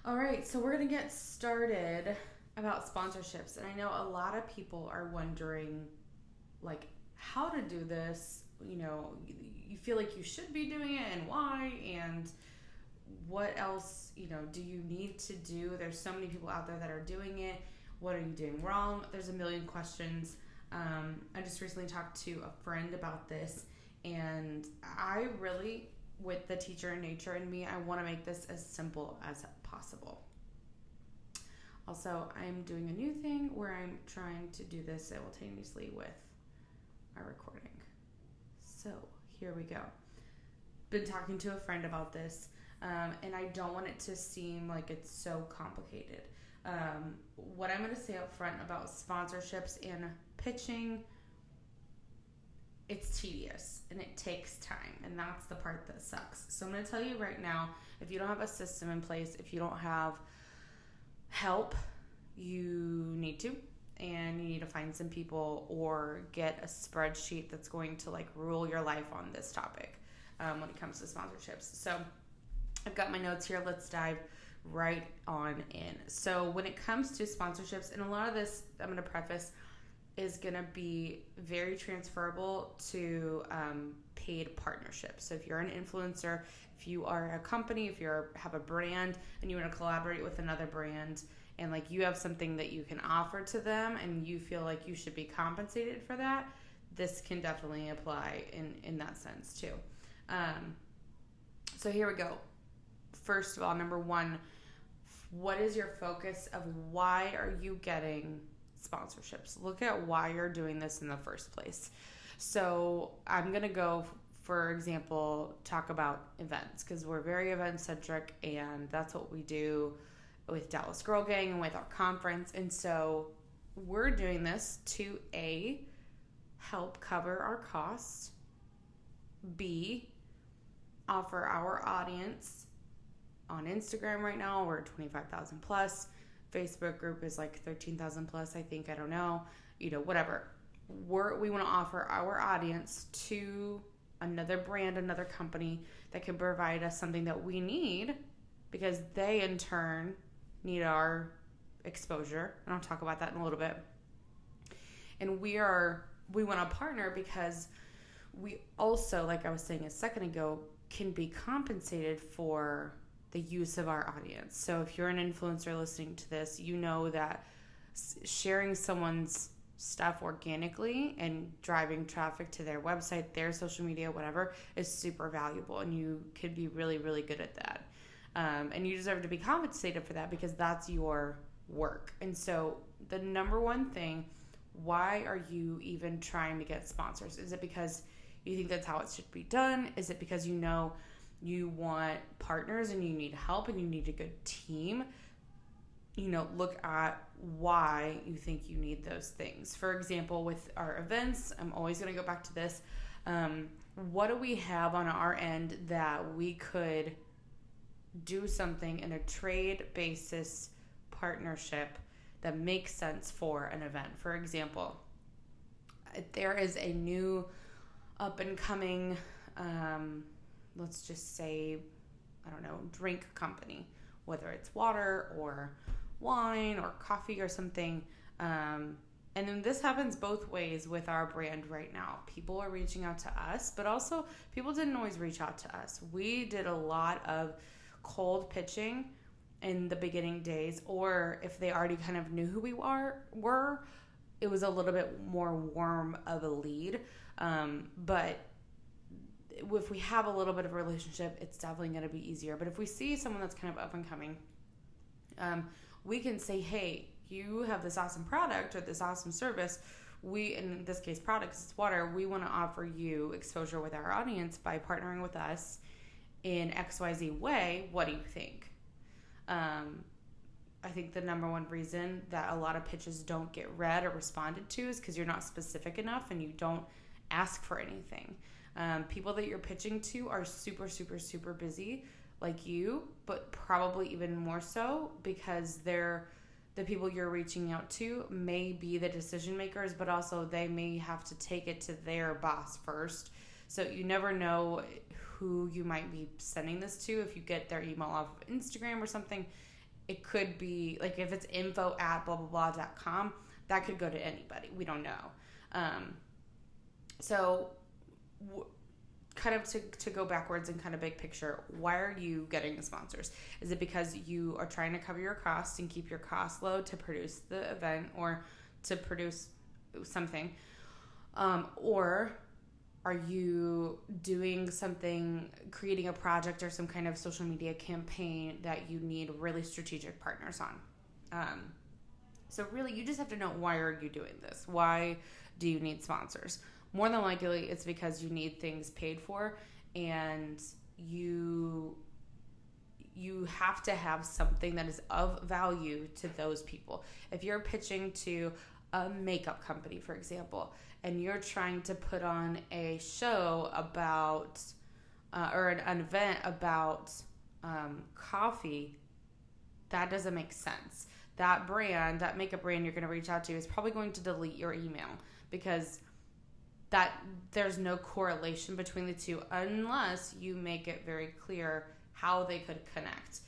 All right, so we're going to get started about sponsorships. And I know a lot of people are wondering, like, how to do this. You know, you feel like you should be doing it and why, and what else, do you need to do? There's so many people out there that are doing it. What are you doing wrong? There's a million questions. I just recently talked to a friend about this, and I really, with the teacher in nature in me, I want to make this as simple as possible. Also, I'm doing a new thing where I'm trying to do this simultaneously with our recording. So here we go. Been talking to a friend about this, and I don't want it to seem like it's so complicated. What I'm going to say up front about sponsorships and pitching, it's tedious and it takes time, and that's the part that sucks. So I'm going to tell you right now, if you don't have a system in place, if you don't have help, you need to, and you need to find some people or get a spreadsheet that's going to rule your life on this topic when it comes to sponsorships. So I've got my notes here. Let's dive right on in. So when it comes to sponsorships, and a lot of this, I'm going to preface, is going to be very transferable to paid partnerships. So if you're an influencer, if you are a company, if you have a brand and you want to collaborate with another brand, and you have something that you can offer to them and you feel like you should be compensated for that, this can definitely apply in that sense too. So here we go. First of all, number one, what is your focus of why are you getting sponsorships? Look at why you're doing this in the first place. So I'm going to go, for example, talk about events, because we're very event centric, and that's what we do with Dallas Girl Gang and with our conference. And so we're doing this to A, help cover our costs, B, offer our audience on Instagram right now, we're 25,000 plus. Facebook group is 13,000 plus, I think. I don't know. Whatever. We want to offer our audience to another brand, another company that can provide us something that we need, because they in turn need our exposure. And I'll talk about that in a little bit. And we want to partner because we also, like I was saying a second ago, can be compensated for the use of our audience. So if you're an influencer listening to this, you know that sharing someone's stuff organically and driving traffic to their website, their social media, whatever, is super valuable, and you could be really, really good at that. And you deserve to be compensated for that, because that's your work. And so the number one thing, why are you even trying to get sponsors? Is it because you think that's how it should be done? Is it because you want partners and you need help and you need a good team? Look at why you think you need those things. For example, with our events, I'm always going to go back to this. What do we have on our end that we could do something in a trade basis partnership that makes sense for an event? For example, there is a new up and coming, let's just say, I don't know, drink company, whether it's water or wine or coffee or something. And then this happens both ways with our brand right now. People are reaching out to us, but also people didn't always reach out to us. We did a lot of cold pitching in the beginning days, or if they already kind of knew who we were, it was a little bit more warm of a lead. But if we have a little bit of a relationship, it's definitely going to be easier. But if we see someone that's kind of up and coming, we can say, hey, you have this awesome product or this awesome service. We, in this case, products, it's water. We want to offer you exposure with our audience by partnering with us in XYZ way. What do you think? I think the number one reason that a lot of pitches don't get read or responded to is because you're not specific enough and you don't ask for anything. People that you're pitching to are super, super, super busy like you, but probably even more so because they're the people you're reaching out to may be the decision makers, but also they may have to take it to their boss first. So you never know who you might be sending this to. If you get their email off of Instagram or something, it could be like if it's info at blah blah blah.com, that could go to anybody. We don't know. So kind of to go backwards and kind of big picture, why are you getting the sponsors? Is it because you are trying to cover your costs and keep your costs low to produce the event or to produce something? Or are you doing something, creating a project or some kind of social media campaign that you need really strategic partners on? So really, you just have to know, why are you doing this? Why do you need sponsors? More than likely, it's because you need things paid for, and you have to have something that is of value to those people. If you're pitching to a makeup company, for example, and you're trying to put on a show about or an event about coffee, that doesn't make sense. That brand, that makeup brand you're going to reach out to is probably going to delete your email, because that there's no correlation between the two unless you make it very clear how they could connect.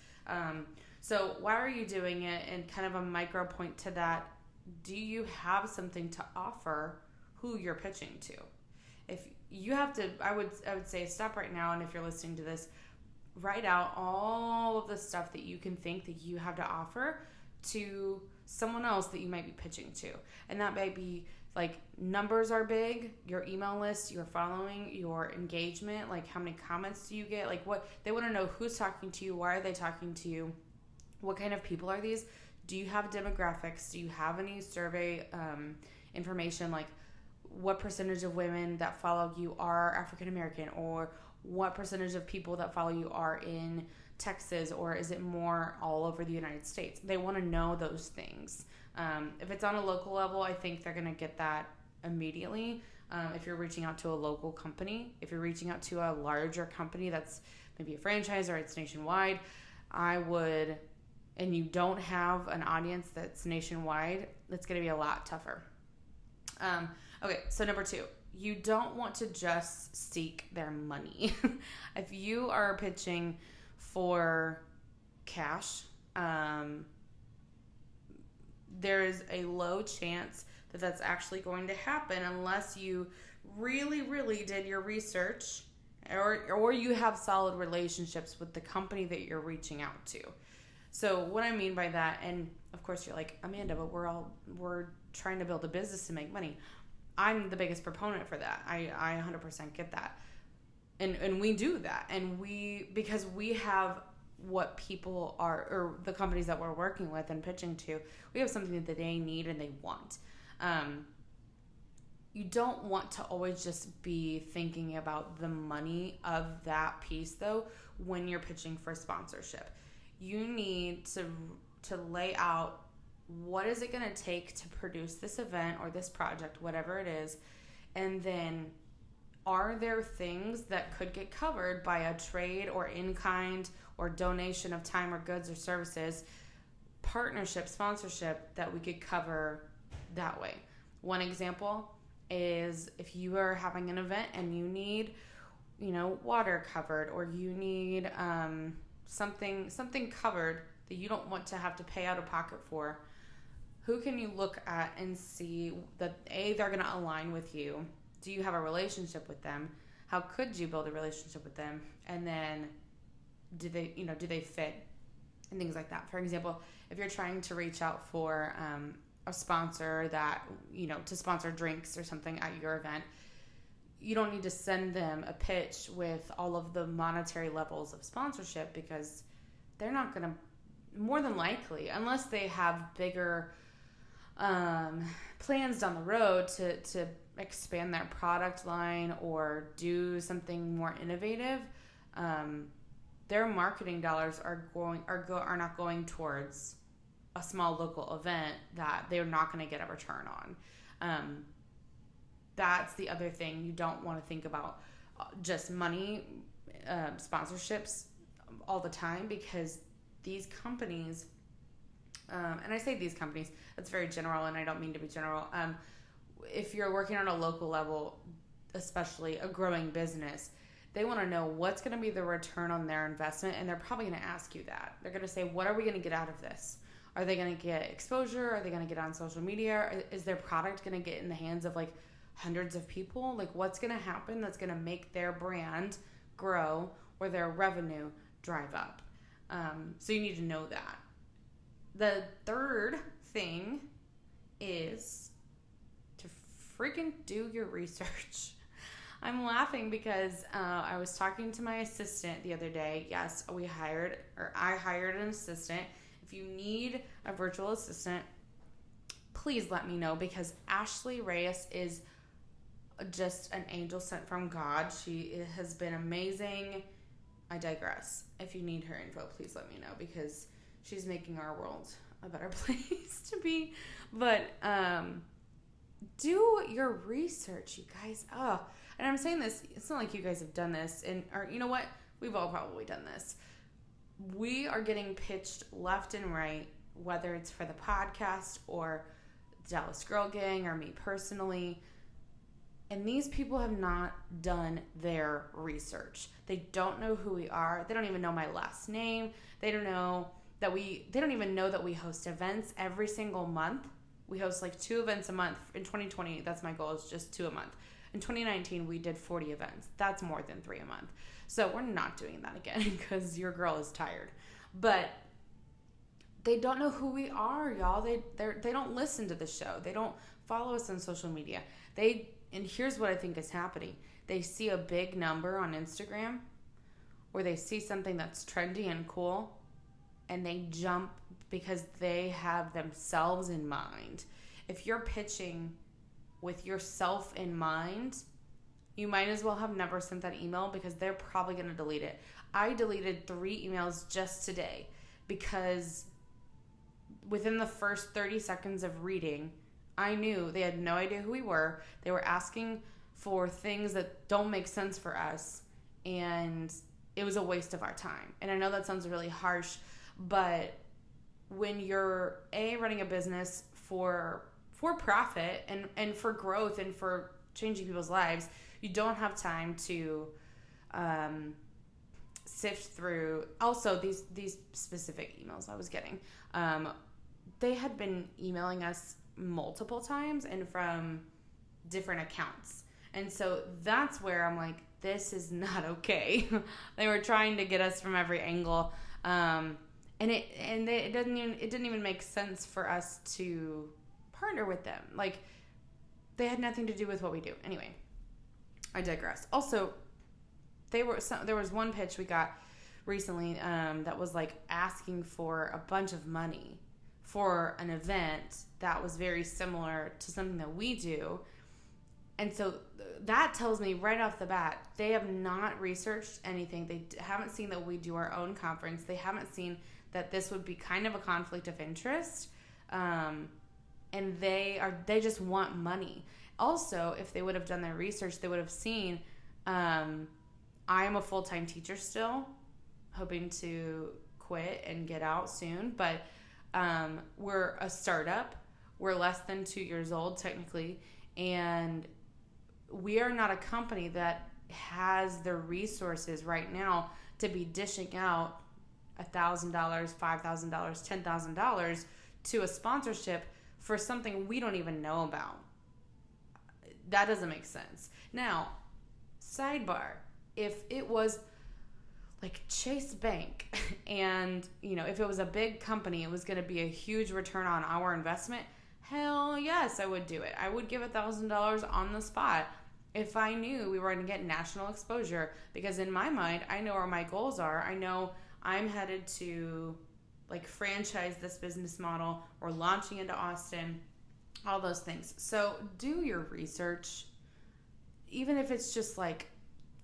So why are you doing it? And kind of a micro point to that, do you have something to offer who you're pitching to? If you have to, I would say stop right now, and if you're listening to this, write out all of the stuff that you can think that you have to offer to someone else that you might be pitching to. And that might be like, numbers are big, your email list, your following, your engagement, like how many comments do you get? Like, what they want to know, who's talking to you, why are they talking to you, what kind of people are these? Do you have demographics? Do you have any survey information, like what percentage of women that follow you are African American, or what percentage of people that follow you are in Texas, or is it more all over the United States? They want to know those things. If it's on a local level, I think they're going to get that immediately. If you're reaching out to a local company, if you're reaching out to a larger company that's maybe a franchise or it's nationwide, I would, and you don't have an audience that's nationwide, it's going to be a lot tougher. Okay, so number 2, you don't want to just seek their money. If you are pitching for cash, there is a low chance that that's actually going to happen unless you really, really did your research, or you have solid relationships with the company that you're reaching out to. So what I mean by that, and of course you're like, Amanda, but we're trying to build a business to make money. I'm the biggest proponent for that. I 100% get that. And we do that. And because we have what people are, or the companies that we're working with and pitching to, we have something that they need and they want. You don't want to always just be thinking about the money of that piece, though, when you're pitching for sponsorship. You need to lay out, what is it going to take to produce this event or this project, whatever it is, and then are there things that could get covered by a trade or in-kind or donation of time or goods or services, partnership, sponsorship, that we could cover that way? One example is if you are having an event and you need, water covered, or you need something covered that you don't want to have to pay out of pocket for, who can you look at and see that they're going to align with you? Do you have a relationship with them? How could you build a relationship with them? And then do they fit? And things like that. For example, if you're trying to reach out for a sponsor that, to sponsor drinks or something at your event, you don't need to send them a pitch with all of the monetary levels of sponsorship, because they're not going to, more than likely, unless they have bigger plans down the road to expand their product line or do something more innovative, their marketing dollars are not going towards a small local event that they're not going to get a return on. That's the other thing. You don't want to think about just money, sponsorships all the time, because these companies, and I say these companies, that's very general, and I don't mean to be general. If you're working on a local level, especially a growing business, They want to know what's going to be the return on their investment, and they're probably going to ask you that. They're going to say, what are we going to get out of this? Are they going to get exposure? Are they going to get on social media? Is their product going to get in the hands of like hundreds of people? Like, what's going to happen that's going to make their brand grow or their revenue drive up? So you need to know that. The third thing is to freaking do your research. I'm laughing because I was talking to my assistant the other day. Yes, I hired an assistant. If you need a virtual assistant, please let me know, because Ashley Reyes is just an angel sent from God. She has been amazing. I digress. If you need her info, please let me know, because she's making our world a better place to be. But do your research, you guys. Oh, and I'm saying this, it's not like you guys have done this, or you know what? We've all probably done this. We are getting pitched left and right, whether it's for the podcast or Dallas Girl Gang or me personally. And these people have not done their research. They don't know who we are. They don't even know my last name. They don't know that they don't even know that we host events every single month. We host like 2 events a month. In 2020, that's my goal, is just 2 a month. In 2019, we did 40 events. That's more than 3 a month. So we're not doing that again because your girl is tired. But they don't know who we are, y'all. They don't listen to the show. They don't follow us on social media. And here's what I think is happening. They see a big number on Instagram, or they see something that's trendy and cool, and they jump because they have themselves in mind. If you're pitching with yourself in mind, you might as well have never sent that email, because they're probably going to delete it. I deleted 3 emails just today because within the first 30 seconds of reading, I knew they had no idea who we were. They were asking for things that don't make sense for us, and it was a waste of our time. And I know that sounds really harsh, but when you're running a business for profit and for growth and for changing people's lives, you don't have time to sift through. Also, these specific emails I was getting, they had been emailing us multiple times and from different accounts. And so that's where I'm like, this is not okay. They were trying to get us from every angle. And it didn't even make sense for us to partner with them. Like, they had nothing to do with what we do. Anyway, I digress. Also, there was one pitch we got recently that was like asking for a bunch of money for an event that was very similar to something that we do. And so that tells me right off the bat, they have not researched anything. They haven't seen that we do our own conference. They haven't seen that this would be kind of a conflict of interest. And they just want money. Also, if they would have done their research, they would have seen I am a full-time teacher still, hoping to quit and get out soon. But we're a startup. We're less than 2 years old, technically. And we are not a company that has the resources right now to be dishing out $1,000, $5,000, $10,000 to a sponsorship for something we don't even know about. That doesn't make sense. Now, sidebar, if it was like Chase Bank and, if it was a big company, it was going to be a huge return on our investment, hell yes, I would do it. I would give $1,000 on the spot if I knew we were going to get national exposure, because in my mind, I know where my goals are. I know I'm headed to like franchise this business model. We're launching into Austin, all those things. So do your research, even if it's just like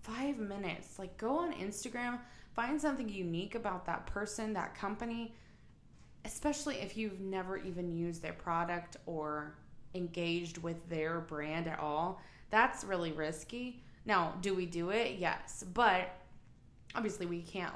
5 minutes. Like, go on Instagram, find something unique about that person, that company, especially if you've never even used their product or engaged with their brand at all. That's really risky. Now, do we do it? Yes. But obviously we can't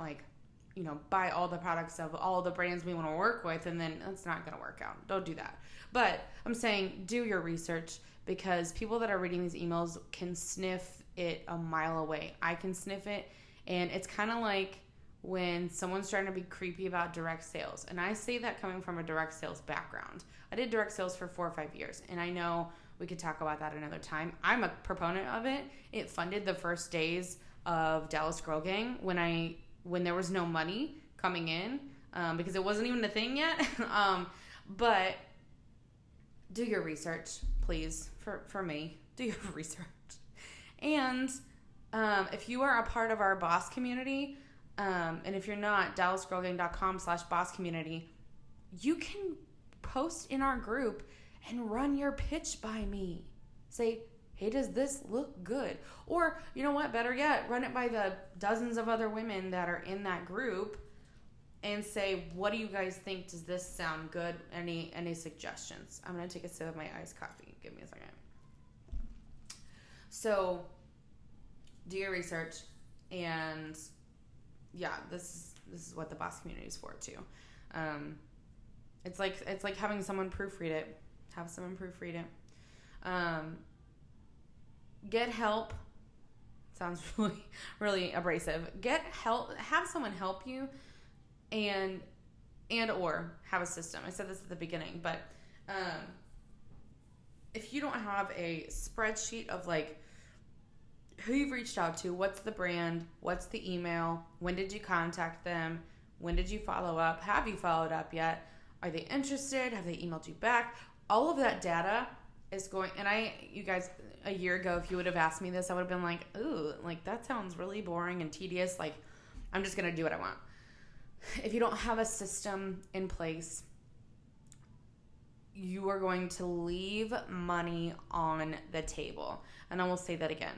buy all the products of all the brands we want to work with, and then it's not going to work out. Don't do that. But I'm saying do your research, because people that are reading these emails can sniff it a mile away. I can sniff it, and it's kind of like when someone's trying to be creepy about direct sales. And I say that coming from a direct sales background. I did direct sales for 4 or 5 years, and I know we could talk about that another time. I'm a proponent of it. It funded the first days of Dallas Girl Gang when there was no money coming in, because it wasn't even a thing yet. But do your research, please, for me. Do your research. And if you are a part of our boss community, and if you're not, dallasgirlgang.com/boss community, you can post in our group and run your pitch by me. Say, hey, does this look good? Or, you know what, better yet, run it by the dozens of other women that are in that group and say, what do you guys think? Does this sound good? Any suggestions? I'm going to take a sip of my iced coffee. Give me a second. So, do your research, and yeah, this is what the boss community is for too. It's like having someone proofread it. Have someone proofread it. Get help. Sounds really, really abrasive. Get help. Have someone help you, and or have a system. I said this at the beginning, but if you don't have a spreadsheet of like who you've reached out to, what's the brand, what's the email, when did you contact them, when did you follow up, have you followed up yet, are they interested, have they emailed you back, all of that data is going, and you guys, a year ago, if you would have asked me this, I would have been like, ooh, like that sounds really boring and tedious, like I'm just going to do what I want. If you don't have a system in place, you are going to leave money on the table. And I will say that again.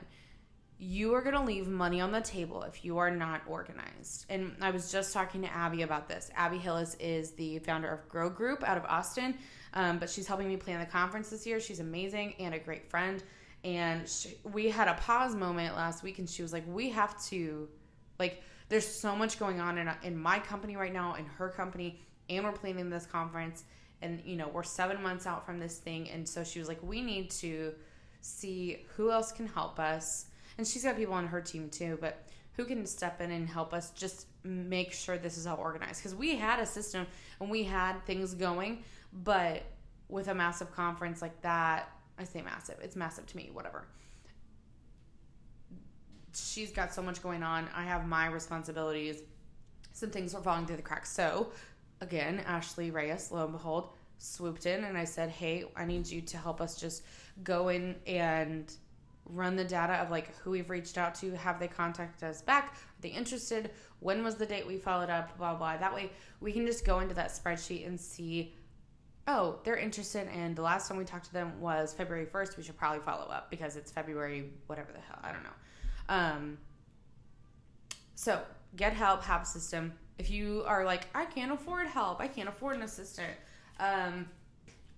You are going to leave money on the table if you are not organized. And I was just talking to Abby about this. Abby Hillis is the founder of Grow Group out of Austin, but she's helping me plan the conference this year. She's amazing and a great friend. And we had a pause moment last week, and she was like, we have to, like, there's so much going on in my company right now, in her company, and we're planning this conference. And, you know, we're 7 months out from this thing. And so she was like, we need to see who else can help us. And she's got people on her team too, but who can step in and help us just make sure this is all organized? Because we had a system and we had things going, but with a massive conference like that, I say massive, it's massive to me, whatever. She's got so much going on. I have my responsibilities. Some things were falling through the cracks. So again, Ashley Reyes, lo and behold, swooped in, and I said, hey, I need you to help us just go in and run the data of like who we've reached out to, have they contacted us back, are they interested, when was the date we followed up, blah, blah. That way we can just go into that spreadsheet and see, oh, they're interested, and the last time we talked to them was February 1st. We should probably follow up because it's February, whatever the hell, I don't know. So get help, have a system. If you are like, I can't afford help, I can't afford an assistant,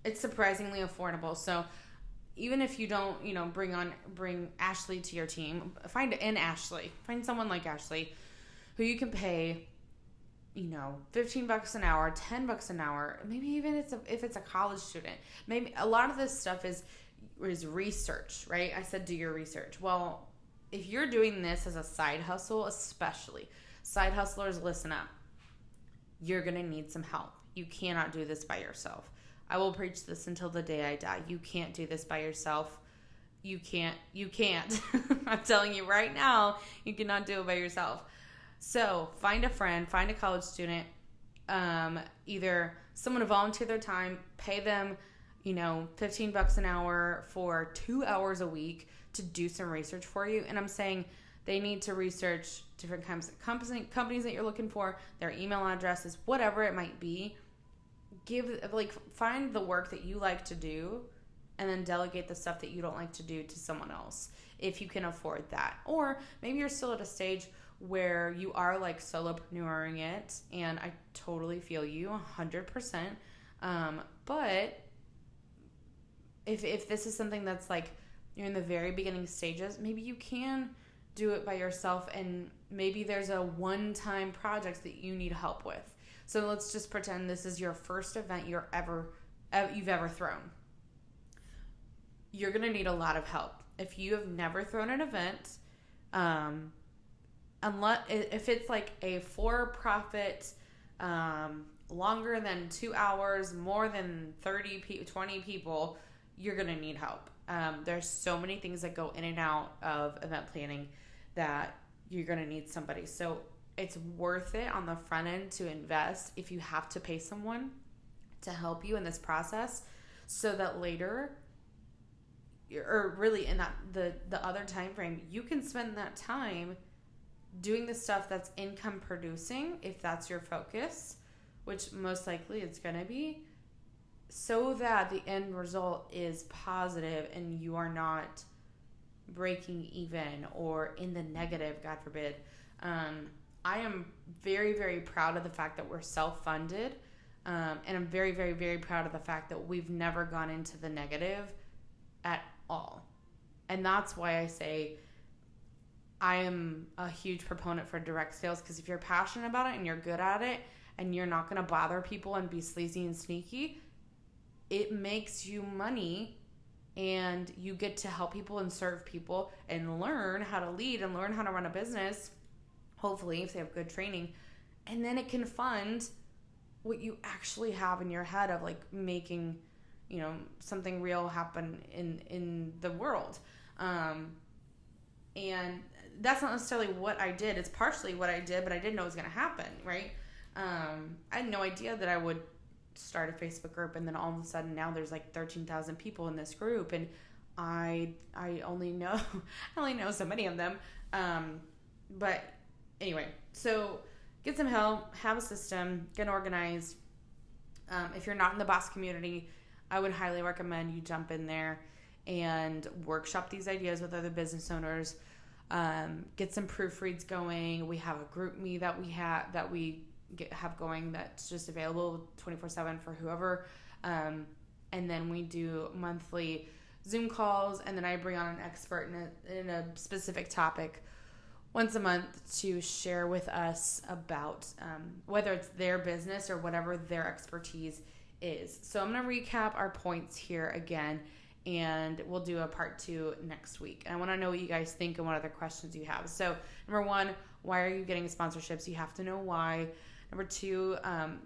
it's surprisingly affordable. So even if you don't, you know, bring Ashley to your team, find someone like Ashley who you can pay, you know, $15 an hour, $10 an hour, maybe even if it's a college student. Maybe a lot of this stuff is research, right? I said do your research. Well, if you're doing this as a side hustle, especially side hustlers, listen up. You're going to need some help. You cannot do this by yourself. I will preach this until the day I die. You can't do this by yourself. You can't. I'm telling you right now, you cannot do it by yourself. So find a friend, find a college student, either someone to volunteer their time, pay them, you know, $15 an hour for 2 hours a week to do some research for you. And I'm saying they need to research different kinds of companies that you're looking for, their email addresses, whatever it might be. Find the work that you like to do and then delegate the stuff that you don't like to do to someone else if you can afford that. Or maybe you're still at a stage where you are like solopreneuring it, and I totally feel you 100%. But if this is something that's like you're in the very beginning stages, maybe you can do it by yourself, and maybe there's a one-time project that you need help with. So let's just pretend this is your first event you've ever thrown. You're going to need a lot of help. if you have never thrown an event, unless if it's like a for-profit, longer than 2 hours, more than 20 people, you're going to need help. There's so many things that go in and out of event planning that you're going to need somebody. So it's worth it on the front end to invest if you have to pay someone to help you in this process, so that later, or really in that the other time frame, you can spend that time doing the stuff that's income producing, if that's your focus, which most likely it's going to be, so that the end result is positive and you are not breaking even or in the negative, God forbid. I am very, very proud of the fact that we're self-funded, and I'm very, very, very proud of the fact that we've never gone into the negative at all. And that's why I say I am a huge proponent for direct sales, because if you're passionate about it and you're good at it and you're not going to bother people and be sleazy and sneaky, it makes you money, and you get to help people and serve people and learn how to lead and learn how to run a business, hopefully, if they have good training. And then it can fund what you actually have in your head of like making, something real happen in the world. And that's not necessarily what I did. It's partially what I did, but I didn't know it was going to happen, right? I had no idea that I would start a Facebook group, and then all of a sudden now there's like 13,000 people in this group, and I only know so many of them. But anyway, so get some help, have a system, get organized. If you're not in the boss community, I would highly recommend you jump in there and workshop these ideas with other business owners. Get some proofreads going. We have a group me that we have going that's just available 24/7 for whoever. And then we do monthly Zoom calls, and then I bring on an expert in a specific topic once a month to share with us about whether it's their business or whatever their expertise is. So I'm going to recap our points here again, and we'll do a part 2 next week. And I want to know what you guys think and what other questions you have. So number 1, why are you getting sponsorships? You have to know why. Number 2,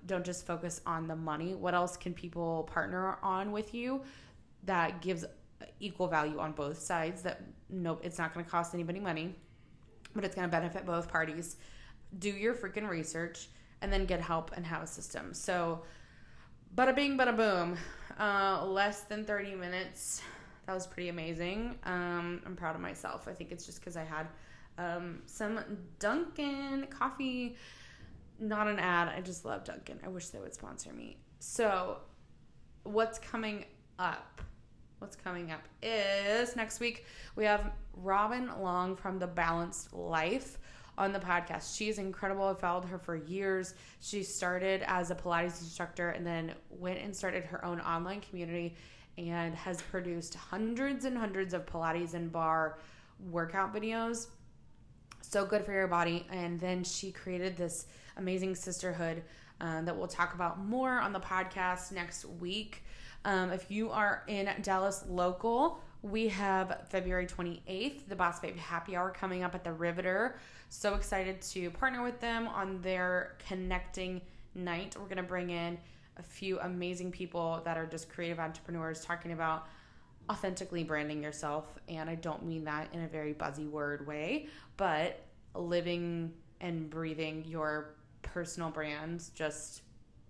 don't just focus on the money. What else can people partner on with you that gives equal value on both sides? It's not going to cost anybody money, but it's going to benefit both parties. Do your freaking research, and then get help and have a system. So bada bing, bada boom. Less than 30 minutes. That was pretty amazing. I'm proud of myself. I think it's just because I had some Dunkin' coffee. Not an ad. I just love Dunkin'. I wish they would sponsor me. So what's coming up? What's coming up is next week we have Robin Long from The Balanced Life on the podcast. She's incredible. I've followed her for years. She started as a Pilates instructor and then went and started her own online community and has produced hundreds and hundreds of Pilates and bar workout videos. So good for your body. And then she created this amazing sisterhood that we'll talk about more on the podcast next week. If you are in Dallas local, we have February 28th, the Boss Babe Happy Hour coming up at the Riveter. So excited to partner with them on their connecting night. We're going to bring in a few amazing people that are just creative entrepreneurs talking about authentically branding yourself. And I don't mean that in a very buzzword way, but living and breathing your personal brand, just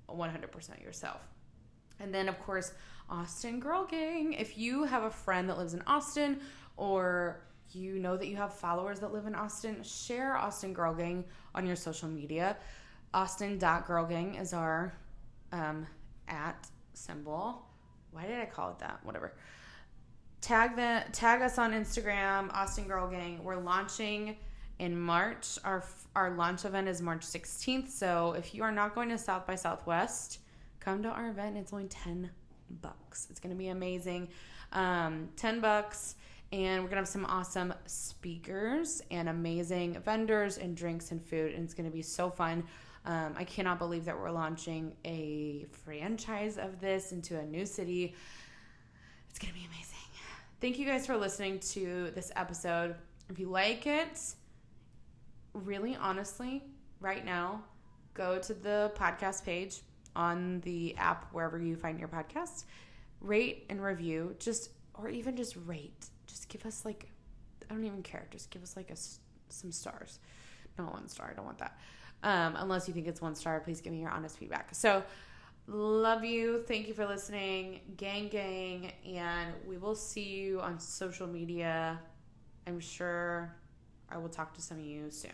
100% yourself. And then, of course, Austin Girl Gang. If you have a friend that lives in Austin, or you know that you have followers that live in Austin, share Austin Girl Gang on your social media. Austin.girlgang is our at symbol. Why did I call it that? Whatever. Tag us on Instagram, Austin Girl Gang. We're launching in March. Our launch event is March 16th. So if you are not going to South by Southwest, come to our event. It's only $10. It's going to be amazing. $10, and we're going to have some awesome speakers and amazing vendors and drinks and food, and it's going to be so fun. I cannot believe that we're launching a franchise of this into a new city. It's going to be amazing. Thank you guys for listening to this episode. If you like it, really honestly, right now, go to the podcast page on the app, wherever you find your podcasts, rate and review, or even just rate. Just give us like, I don't even care. Just give us like some stars. No, 1 star. I don't want that. Unless you think it's 1 star, please give me your honest feedback. So, love you. Thank you for listening. Gang. And we will see you on social media. I'm sure I will talk to some of you soon.